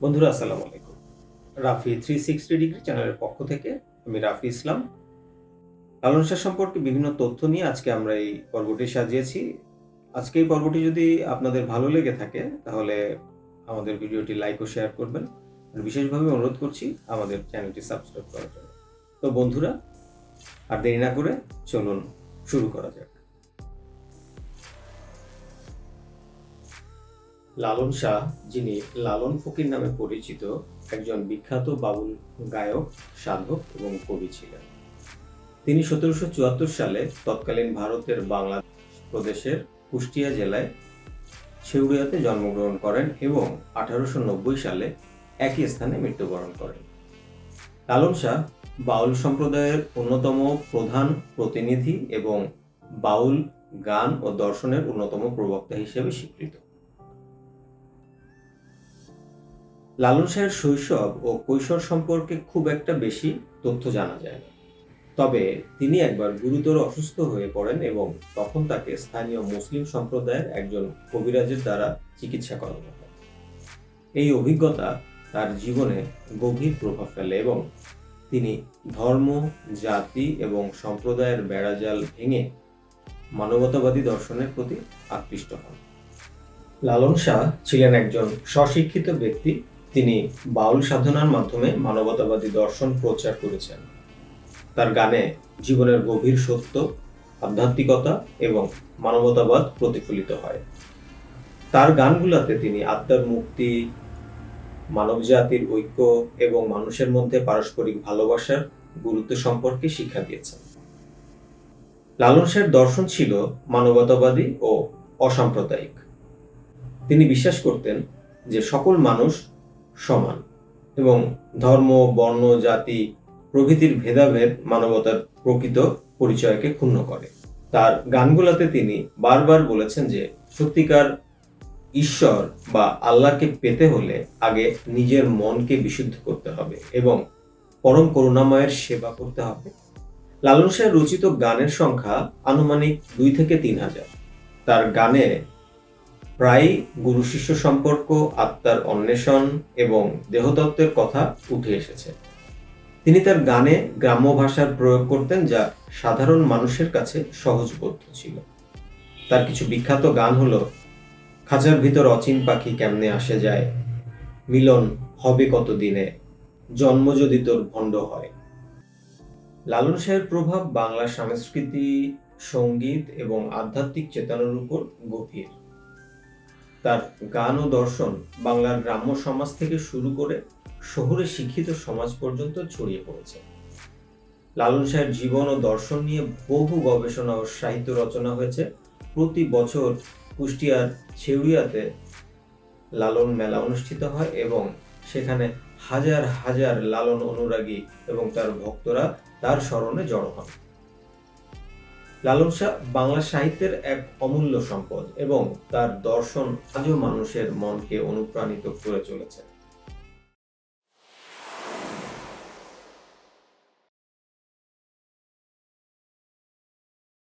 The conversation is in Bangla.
বন্ধুরা আসসালামু আলাইকুম। রাফি 360 ডিগ্রি চ্যানেলের পক্ষ থেকে আমি রাফি ইসলাম। লালন শাহ সম্পর্কে বিভিন্ন তথ্য নিয়ে আজকে আমরা এই পর্বটি সাজিয়েছি। আজকে এই পর্বটি যদি আপনাদের ভালো লেগে থাকে তাহলে আমাদের ভিডিওটি লাইক ও শেয়ার করবেন। আর বিশেষভাবে অনুরোধ করছি আমাদের চ্যানেলটি সাবস্ক্রাইব করার জন্য। তো বন্ধুরা আর দেরি না করে চলুন শুরু করা যাক। লালন শাহ, যিনি লালন ফকির নামে পরিচিত, একজন বিখ্যাত বাউল গায়ক, সাধক এবং কবি ছিলেন। তিনি 1774 সালে তৎকালীন ভারতের বাংলাদেশ প্রদেশের কুষ্টিয়া জেলায় ছেউড়িয়াতে জন্মগ্রহণ করেন এবং 1890 সালে একই স্থানে মৃত্যুবরণ করেন। লালন শাহ বাউল সম্প্রদায়ের অন্যতম প্রধান প্রতিনিধি এবং বাউল গান ও দর্শনের অন্যতম প্রবক্তা হিসেবে স্বীকৃত। লালন শাহের শৈশব ও কৈশোর সম্পর্কে খুব একটা বেশি তথ্য জানা যায় না। তবে তিনি একবার গুরুতর অসুস্থ হয়ে পড়েন এবং তখন তাকে স্থানীয় মুসলিম সম্প্রদায়ের একজন কবিরাজের দ্বারা চিকিৎসা করানো হয়। এই অভিজ্ঞতা তার জীবনে গভীর প্রভাব ফেলে এবং তিনি ধর্ম, জাতি এবং সম্প্রদায়ের বেড়াজাল ভেঙে মানবতাবাদী দর্শনের প্রতি আকৃষ্ট হন। লালন শাহ ছিলেন একজন স্বশিক্ষিত ব্যক্তি। তিনি বাউল সাধনার মাধ্যমে মানবতাবাদী দর্শন প্রচার করেছেন। তার গানে জীবনের গভীর সত্য, আধ্যাত্মিকতা এবং মানবতাবাদ প্রতিফলিত হয়। তার গানগুলোতে তিনি আত্মার মুক্তি, মানবজাতির ঐক্য এবং মানুষের মধ্যে পারস্পরিক ভালোবাসার গুরুত্ব সম্পর্কে শিক্ষা দিয়েছেন। লালন শাহের দর্শন ছিল মানবতাবাদী ও অসাম্প্রদায়িক। তিনি বিশ্বাস করতেন যে সকল মানুষ সমান এবং ধর্ম, বর্ণ, জাতি প্রভৃতির ভেদাভেদ মানবতার প্রকৃত পরিচয়কে ক্ষুণ্ণ করে। তার গানগুলোতে তিনি বারবার বলেছেন যে সত্যিকার ঈশ্বর বা আল্লাহকে পেতে হলে আগে নিজের মনকে বিশুদ্ধ করতে হবে এবং পরম করুণাময়ের সেবা করতে হবে। লালন শাহের রচিত গানের সংখ্যা আনুমানিক 2 থেকে 3,000। তার গানে প্রায় গুরু শিষ্য সম্পর্ক, আত্মার অন্বেষণ এবং দেহতত্ত্বের কথা উঠে এসেছে। তিনি তার গানে গ্রাম্য ভাষার প্রয়োগ করতেন, যা সাধারণ মানুষের কাছে সহজবোধ্য ছিল। তার কিছু বিখ্যাত গান হলো খাঁচার ভিতর অচিন পাখি কেমনে আসে যায়, মিলন হবে কত দিনে, জন্ম যদি তোর ভণ্ড হয়। লালন শাহের প্রভাব বাংলা সংস্কৃতি, সঙ্গীত এবং আধ্যাত্মিক চেতনার উপর গভীর। তার গান ও দর্শন বাংলার গ্রাম্য সমাজ থেকে শুরু করে শহুরে শিক্ষিত সমাজ পর্যন্ত ছড়িয়ে পড়েছে। লালন শাহের জীবন ও দর্শন নিয়ে বহু গবেষণা ও সাহিত্য রচনা হয়েছে। প্রতি বছর কুষ্টিয়ার ছেউড়িয়াতে লালন মেলা অনুষ্ঠিত হয় এবং সেখানে হাজার হাজার লালন অনুরাগী এবং তার ভক্তরা তার স্মরণে জড়ো হন। লালন শাহ বাংলা সাহিত্যের এক অমূল্য সম্পদ এবং তার দর্শন আজও মানুষের মনকে অনুপ্রাণিত করে চলেছে।